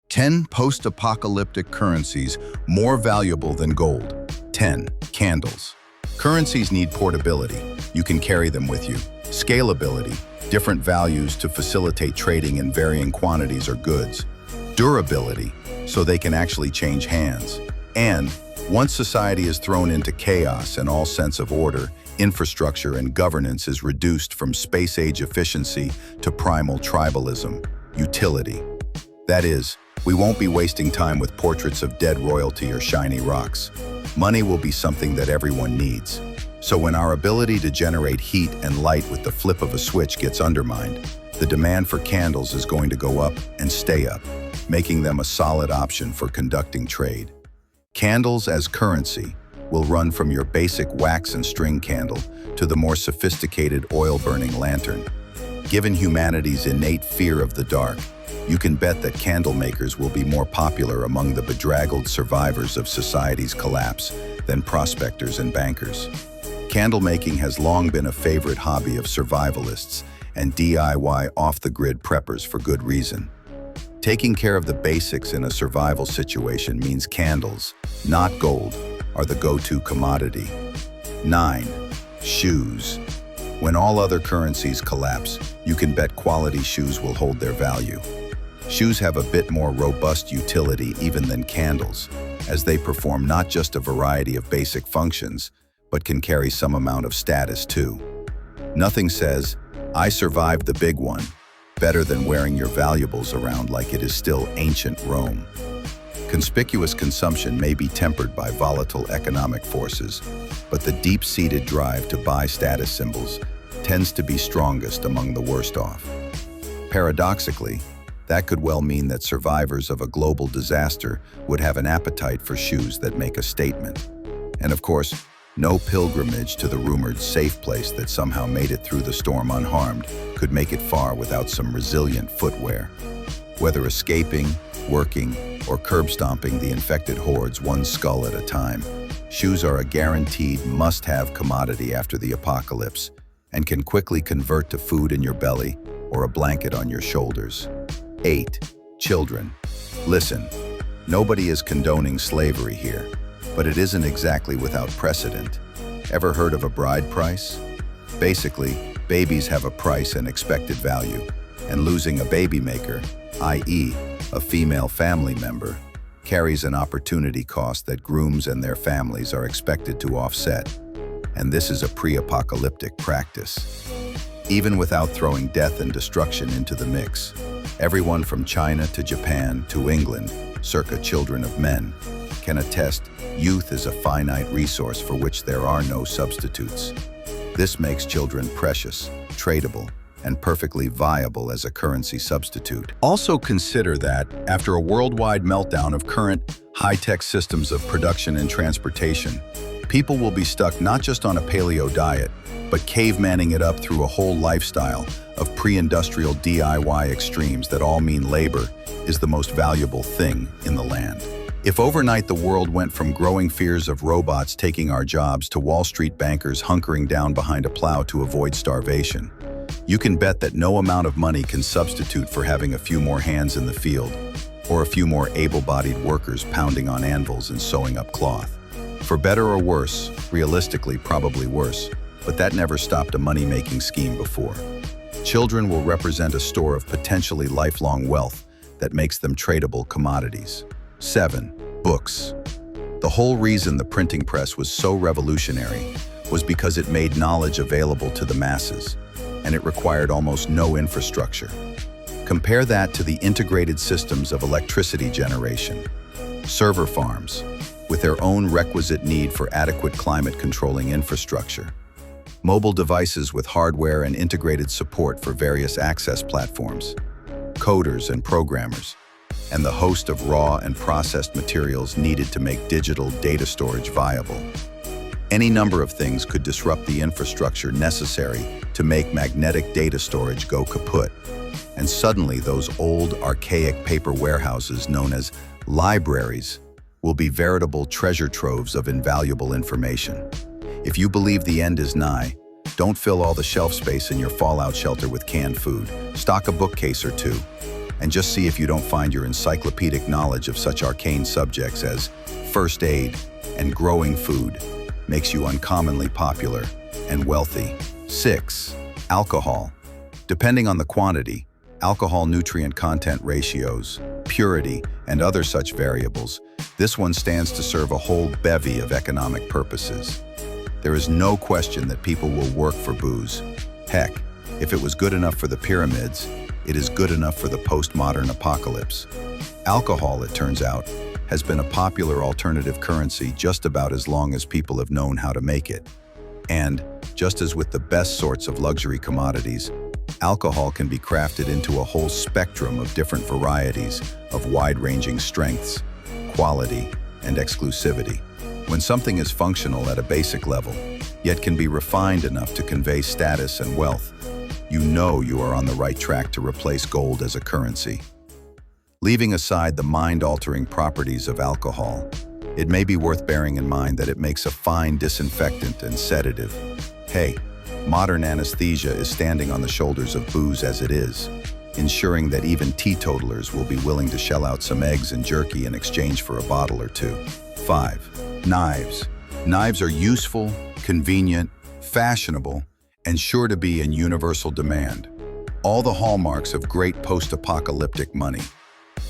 10 post-apocalyptic currencies more valuable than gold. 10. Candles. Currencies need portability. You can carry them with you. Scalability. Different values to facilitate trading in varying quantities or goods. Durability, so they can actually change hands. And once society is thrown into chaos and all sense of order, infrastructure and governance is reduced from space-age efficiency to primal tribalism. Utility. That is, we won't be wasting time with portraits of dead royalty or shiny rocks. Money will be something that everyone needs. So when our ability to generate heat and light with the flip of a switch gets undermined, the demand for candles is going to go up and stay up, making them a solid option for conducting trade. Candles as currency will run from your basic wax and string candle to the more sophisticated oil-burning lantern. Given humanity's innate fear of the dark, you can bet that candle makers will be more popular among the bedraggled survivors of society's collapse than prospectors and bankers. Candle making has long been a favorite hobby of survivalists and DIY off-the-grid preppers for good reason. Taking care of the basics in a survival situation means candles, not gold, are the go-to commodity. 9. Shoes. When all other currencies collapse, you can bet quality shoes will hold their value. Shoes have a bit more robust utility even than candles, as they perform not just a variety of basic functions, but can carry some amount of status too. Nothing says, "I survived the big one," better than wearing your valuables around like it is still ancient Rome. Conspicuous consumption may be tempered by volatile economic forces, but the deep-seated drive to buy status symbols tends to be strongest among the worst off. Paradoxically, that could well mean that survivors of a global disaster would have an appetite for shoes that make a statement. And of course, no pilgrimage to the rumored safe place that somehow made it through the storm unharmed could make it far without some resilient footwear. Whether escaping, working, or curb-stomping the infected hordes one skull at a time, shoes are a guaranteed must-have commodity after the apocalypse and can quickly convert to food in your belly or a blanket on your shoulders. 8. Children. Listen, nobody is condoning slavery here, but it isn't exactly without precedent. Ever heard of a bride price? Basically, babies have a price and expected value, and losing a baby maker, i.e., a female family member, carries an opportunity cost that grooms and their families are expected to offset. And this is a pre-apocalyptic practice. Even without throwing death and destruction into the mix, everyone from China to Japan to England, circa children of men, can attest youth is a finite resource for which there are no substitutes. This makes children precious, tradable, and perfectly viable as a currency substitute. Also consider that, after a worldwide meltdown of current, high-tech systems of production and transportation, people will be stuck not just on a paleo diet, but cavemanning it up through a whole lifestyle of pre-industrial DIY extremes that all mean labor is the most valuable thing in the land. If overnight the world went from growing fears of robots taking our jobs to Wall Street bankers hunkering down behind a plow to avoid starvation, you can bet that no amount of money can substitute for having a few more hands in the field, or a few more able-bodied workers pounding on anvils and sewing up cloth. For better or worse, realistically probably worse, but that never stopped a money-making scheme before. Children will represent a store of potentially lifelong wealth that makes them tradable commodities. 7. Books. The whole reason the printing press was so revolutionary was because it made knowledge available to the masses, and it required almost no infrastructure. Compare that to the integrated systems of electricity generation. Server farms, with their own requisite need for adequate climate-controlling infrastructure. Mobile devices with hardware and integrated support for various access platforms. Coders and programmers, and the host of raw and processed materials needed to make digital data storage viable. Any number of things could disrupt the infrastructure necessary to make magnetic data storage go kaput, and suddenly those old, archaic paper warehouses known as libraries will be veritable treasure troves of invaluable information. If you believe the end is nigh, don't fill all the shelf space in your fallout shelter with canned food. Stock a bookcase or two. and just see if you don't find your encyclopedic knowledge of such arcane subjects as first aid and growing food makes you uncommonly popular and wealthy. 6. Alcohol. Depending on the quantity, alcohol nutrient content ratios, purity, and other such variables, this one stands to serve a whole bevy of economic purposes. There is no question that people will work for booze. Heck, if it was good enough for the pyramids, it is good enough for the postmodern apocalypse. Alcohol, it turns out, has been a popular alternative currency just about as long as people have known how to make it. And, just as with the best sorts of luxury commodities, alcohol can be crafted into a whole spectrum of different varieties of wide-ranging strengths, quality, and exclusivity. When something is functional at a basic level, yet can be refined enough to convey status and wealth, you know you are on the right track to replace gold as a currency. Leaving aside the mind-altering properties of alcohol, it may be worth bearing in mind that it makes a fine disinfectant and sedative. Hey, modern anesthesia is standing on the shoulders of booze as it is, ensuring that even teetotalers will be willing to shell out some eggs and jerky in exchange for a bottle or two. 5. Knives. Knives are useful, convenient, fashionable, and sure to be in universal demand. All the hallmarks of great post-apocalyptic money.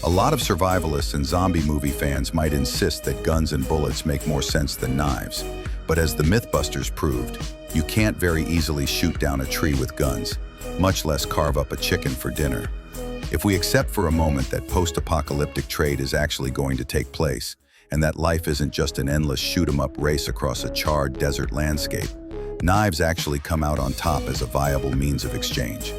A lot of survivalists and zombie movie fans might insist that guns and bullets make more sense than knives, but as the Mythbusters proved, you can't very easily shoot down a tree with guns, much less carve up a chicken for dinner. If we accept for a moment that post-apocalyptic trade is actually going to take place, and that life isn't just an endless shoot-'em-up race across a charred desert landscape, knives actually come out on top as a viable means of exchange.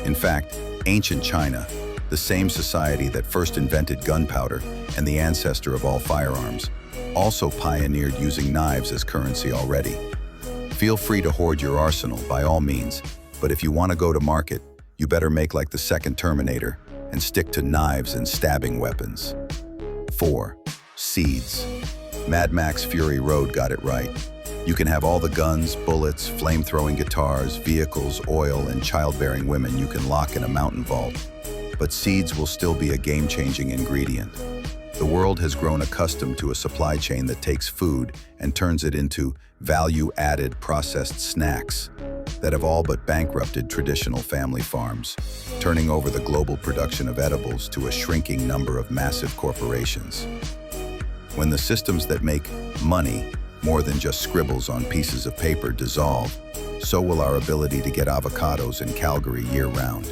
In fact, ancient China, the same society that first invented gunpowder and the ancestor of all firearms, also pioneered using knives as currency already. Feel free to hoard your arsenal by all means, but if you want to go to market, you better make like the second Terminator and stick to knives and stabbing weapons. 4. Seeds. Mad Max Fury Road got it right. You can have all the guns, bullets, flame-throwing guitars, vehicles, oil, and childbearing women you can lock in a mountain vault. But seeds will still be a game-changing ingredient. The world has grown accustomed to a supply chain that takes food and turns it into value-added processed snacks that have all but bankrupted traditional family farms, turning over the global production of edibles to a shrinking number of massive corporations. When the systems that make money, more than just scribbles on pieces of paper, dissolve, so will our ability to get avocados in Calgary year-round.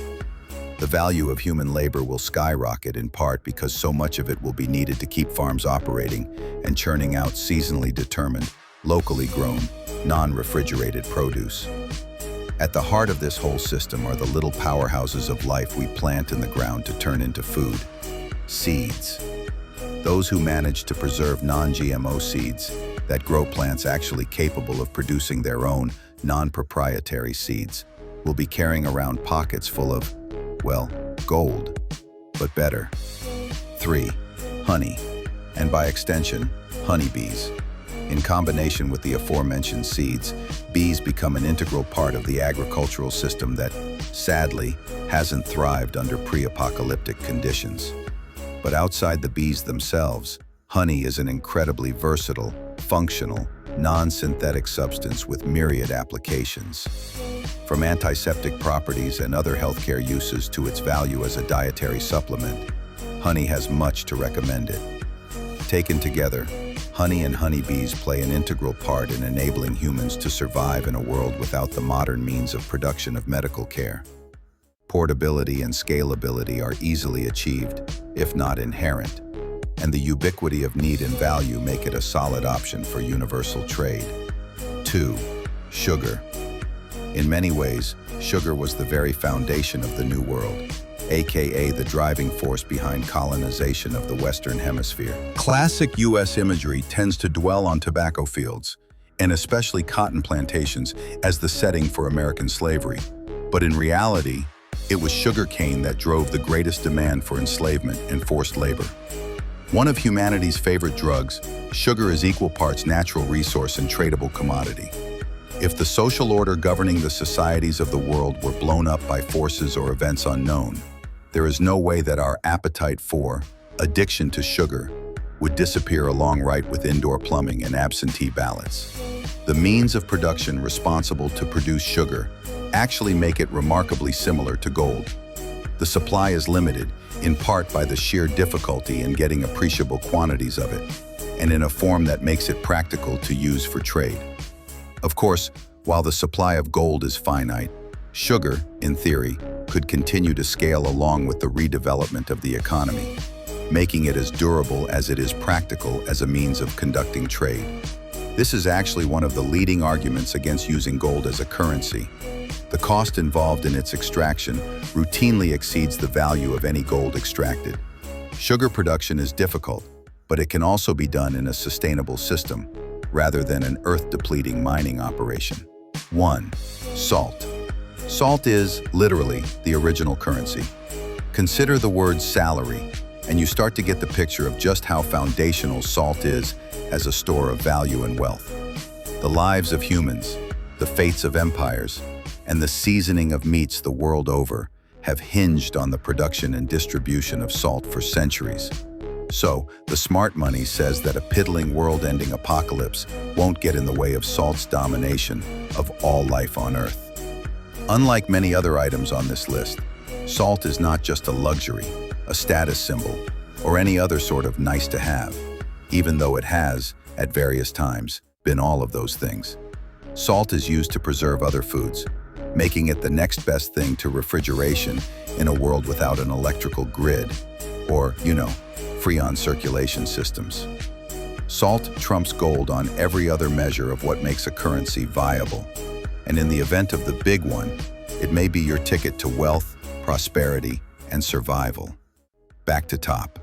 The value of human labor will skyrocket in part because so much of it will be needed to keep farms operating and churning out seasonally determined, locally grown, non-refrigerated produce. At the heart of this whole system are the little powerhouses of life we plant in the ground to turn into food. Seeds. Those who manage to preserve non-GMO seeds that grow plants actually capable of producing their own non-proprietary seeds will be carrying around pockets full of, well, gold, but better. 3. Honey, and by extension, honeybees. In combination with the aforementioned seeds, bees become an integral part of the agricultural system that, sadly, hasn't thrived under pre-apocalyptic conditions. But outside the bees themselves, honey is an incredibly versatile, functional, non-synthetic substance with myriad applications. From antiseptic properties and other healthcare uses to its value as a dietary supplement, honey has much to recommend it. Taken together, honey and honeybees play an integral part in enabling humans to survive in a world without the modern means of production of medical care. Portability and scalability are easily achieved, if not inherent, and the ubiquity of need and value make it a solid option for universal trade. 2. Sugar. In many ways, sugar was the very foundation of the New World, aka the driving force behind colonization of the Western Hemisphere. Classic U.S. imagery tends to dwell on tobacco fields, and especially cotton plantations, as the setting for American slavery. But in reality, it was sugarcane that drove the greatest demand for enslavement and forced labor. One of humanity's favorite drugs, sugar is equal parts natural resource and tradable commodity. If the social order governing the societies of the world were blown up by forces or events unknown, There is no way that our appetite for, addiction to sugar, would disappear along right with indoor plumbing and absentee ballots. The means of production responsible to produce sugar actually make it remarkably similar to gold. The supply is limited, in part by the sheer difficulty in getting appreciable quantities of it, and in a form that makes it practical to use for trade. Of course, while the supply of gold is finite, sugar, in theory, could continue to scale along with the redevelopment of the economy, making it as durable as it is practical as a means of conducting trade. This is actually one of the leading arguments against using gold as a currency. The cost involved in its extraction routinely exceeds the value of any gold extracted. Sugar production is difficult, but it can also be done in a sustainable system, rather than an earth-depleting mining operation. 1. Salt. Salt is, literally, the original currency. Consider the word salary, and you start to get the picture of just how foundational salt is as a store of value and wealth. The lives of humans, the fates of empires, and the seasoning of meats the world over have hinged on the production and distribution of salt for centuries. So, the smart money says that a piddling world-ending apocalypse won't get in the way of salt's domination of all life on Earth. Unlike many other items on this list, salt is not just a luxury, a status symbol, or any other sort of nice-to-have, even though it has, at various times, been all of those things. Salt is used to preserve other foods, making it the next best thing to refrigeration in a world without an electrical grid, or, Freon circulation systems. Salt trumps gold on every other measure of what makes a currency viable. And in the event of the big one, it may be your ticket to wealth, prosperity, and survival. Back to top.